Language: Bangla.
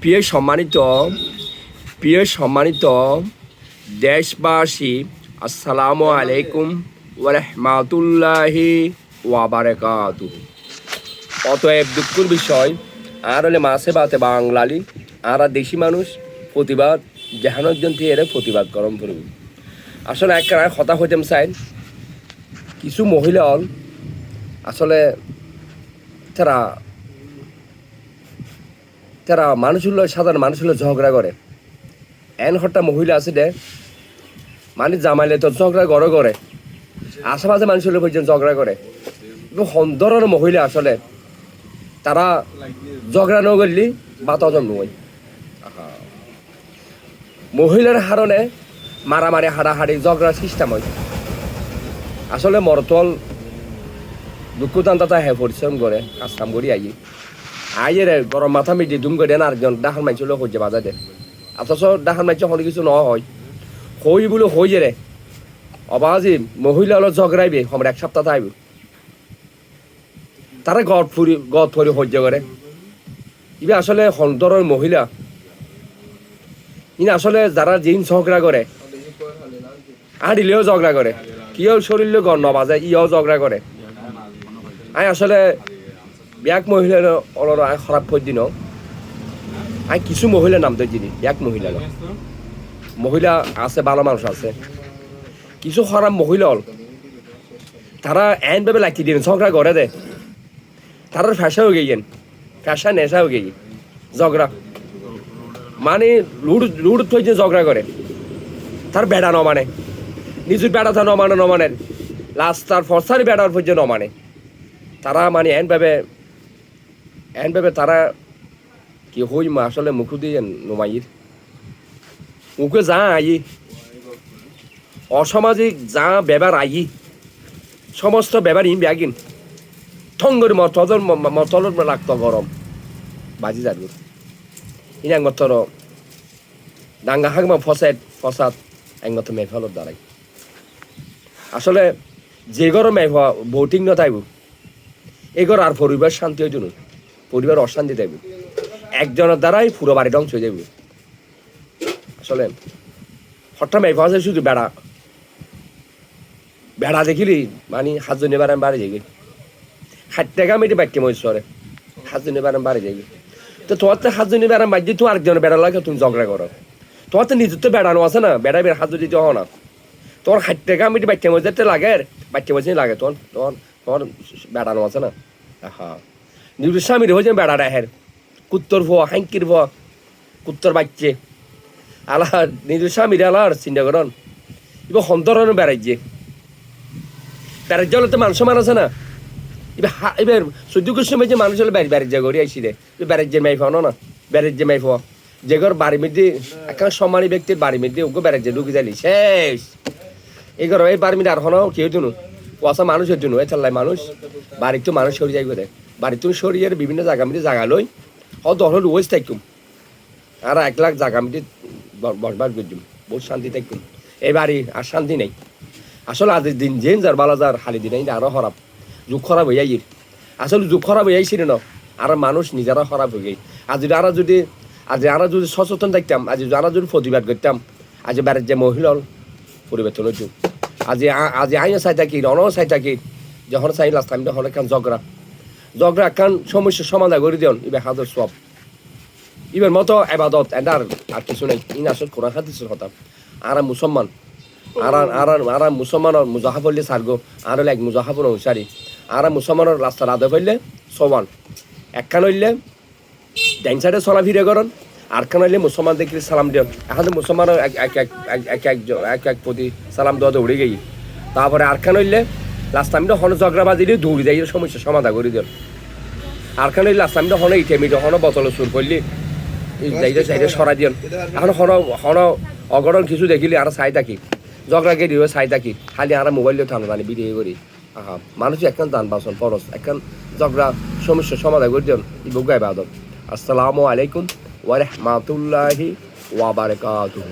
প্রিয় সম্মানিত দেশবাসী, আসসালামু আলাইকুম ওয়া রাহমাতুল্লাহি ওয়া বারাকাতুহু। অতএব দুঃখের বিষয় আর হলে মাসে বাতে বাঙালি আর দেশি মানুষ প্রতিবাদ যেহান একজন এর প্রতিবাদ করম করব। আসলে এক কথা হইতাম চাই, কিছু মহিলা আসলে তারা সাধারণ মানুষ হলো ঝগড়া করে। এন হট্টা মহিলা আছে দে মানে জামাইলে তো ঝগড়া করে আশেপাশে মানুষ হলে পর্যন্ত ঝগড়া করে। এবং ধরনের মহিলা আসলে তারা ঝগড়া ন করলি বা তজন নয়। মহিলার হারণে মারামারি হাড়াহাড়ি ঝগড়ার সিস্টেম হয়। আসলে মরতল দুঃখতান তাতা হে পরিশ্রম করে কাজ করি আইয়ে রে গরম মাথা মিটি দুম করে দেন আরেকজন ডাহান মাইছ হইছে বাজা দে। অথচ ডাহান মাইছ হলে কিছু ন হয় হই বলে হই যে রে অবাজি মহিলা হলো ঝগড়াইবে আমরা এক সপ্তাহ আইব তারা গদ ফুরি সহ্য করে। ইবে আসলে সন্তরের মহিলা ইনি আসলে যারা জিন ঝগড়া করে দিলেও ঝগড়া করে, কিও শরীর গড় নবাজে ইও ঝগড়া করে। আসলে এক মহিলার খারাপ করে দিন কিছু মহিলার নাম তো জিনি এক মহিলা আছে, ভালো মানুষ আছে, কিছু খারাপ মহিলা তারা এনভাবে লাগি দিন ঝগড়া করে দে। তারা ফ্যাশা হয়ে গেছেন, ফ্যাশা নেশা হয়ে গেছে ঝগড়া মানে লুড থইছে ঝগড়া করে। তার বেড়া ন মানে নিজের বেড়া থা নমানে লাস্ট তার ফসারি বেড়ার পর্যন্ত নমানে। তারা মানে এনভাবে তারা কি হই আসলে মুখু দিয়ে নমাইর মুখে যা অসামাজিক যা ব্যবহার সমস্ত ব্যবহার ইন ব্যাগিন ঠঙ্গরি মতলর লাগত গরম বাজি যাবে ইনাঙ্গত ডাঙ্গা হাগমা ফসাদ একমত মেফালত দাঁড়াই। আসলে যে ঘর মেফা ভোটিং ন থাকব এই ঘর আর পরিবার শান্তি হইত না, পরিবার অশান্তি থাকবে, একজনের দ্বারাই পুরো বাড়ি ধ্বংস হয়ে যাবে। আসলে হঠাৎ মেফা আছে শুধু বেড়া দেখিলি মানে হাতজনে বাড়ান বাড়ি যাই 60 টাকা মেটে বাক্যে মহেশ্বরে হাতজনে বাড়ান বাড়ি যাই। তো তোমার তো হাতজনে বেড়ান বাড়ি তুমি আরেকজনের বেড়া লাগে তুমি ঝগড়া করো। তোমার তো নিজের তো বেড়ানো আছে না, বেড়া হাত দিতে হও না। তোমার 60 টাকা মেটে বাক্যে মজে লাগে বাক্যে মজে লাগে তোমার বেড়ানো আছে না। হ্যাঁ নিজের স্বামীর হয়ে যাবে বেড়া হের কুত্তর ভুয়া হাঙ্কির ভুয়া কুত্তর বাচ্চে আল্লাহ নিজের স্বামীর আল্লাহ চিন্তা করেন এবার সন্তরণও বেড়াইছে হলে তো মানুষ মান আছে না। এবার 14 সময় যে মানুষ হলে বাড়ির যে গড়ি আইসি রে বেড়ের যে মাই ফাও না বেড়ের যে মাই ফাও যে ঘর বাড়ির মধ্যে এখন সম্মানী ব্যক্তির বাড়ির মধ্যে ওকে বেড়ের যে ঢুকে যাইলি শেষ। এই ঘর এই বাড়ির মধ্যে আর হনো কেউ তুনু কুয়াশা মানুষ হইতুন এ চাল্লাই মানুষ বাড়ির তো মানুষ সরিয়ে যাইব দে বাড়ির তুমি সরিয়ে বিভিন্ন জায়গা মধ্যে জায়গা লই দল ওয়েস থাকুম আর 1 লাখ জায়গা মধ্যে বসবাস করতুম বহুত শান্তি থাকুম। এই বাড়ি আর শান্তি নেই। আসলে আজ দিন জেন যার বালা যার হালি দিন আরো খারাপ যুগ খারাপ হয়ে যাই। আসলে যুগ খারাপ হয়ে যাইছিল না আর মানুষ নিজেরা খারাপ হয়ে যাই। আজ যদি সচেতন থাকতাম, আজ যদি প্রতিবাদ করতাম, আজ বাড়ির যে মহিলা পরিবর্তন হইত। আজ আইনও চাই থাকি রনও চাই থাকি যখন চাই লাস্ট টাইম তখন একখান ঝগড়া একখান সমস্যার সমাধান করে দিন এবার হাজার সব এবার মতো এবাদত এটার আর কিছু নেই। ইন আসল কোরআন হাদিসের কথা আর মুসলমান আর মুসলমানের মুজাহাফল্লি সারগো আর হলে এক মুজাহাফর অনুসারী আর মুসলমানের রাস্তা রাধে ফেললে সমান একখান হইলে ডাইন সাইডে চলা ফিরে করেন আর খান হইলে মুসলমান দেখলে সালাম দিন। এখন মুসলমানের এক প্রতি সালাম দেওয়া দৌড়ে গেই তারপরে আর খান হইলে লাস্ট টাইমটা হন ঝগড়া বাজিলে দৌড়ে যাই সমস্যা সমাধান করে দিন। আর খান হইলে লাস্ট টাইমটা হন ইটেমিটে হন বোতল চুর করলি সাইডে সরাই দিন। এখন হন অগরণ কিছু দেখিলি আর চাই থাকি ঝগড়া গেড়ি হয়ে চাই থাকি খালি আর মোবাইল দিয়ে টানো টানি ভিডিও করি। মানুষ একখান দান বাসন ফরস একখান ঝগড়া সমস্যা সমাধান করে দিন বুগাই বাদক। আসসালামু আলাইকুম ওয়া রাহমাতুল্লাহি ওয়া বারাকাতুহু।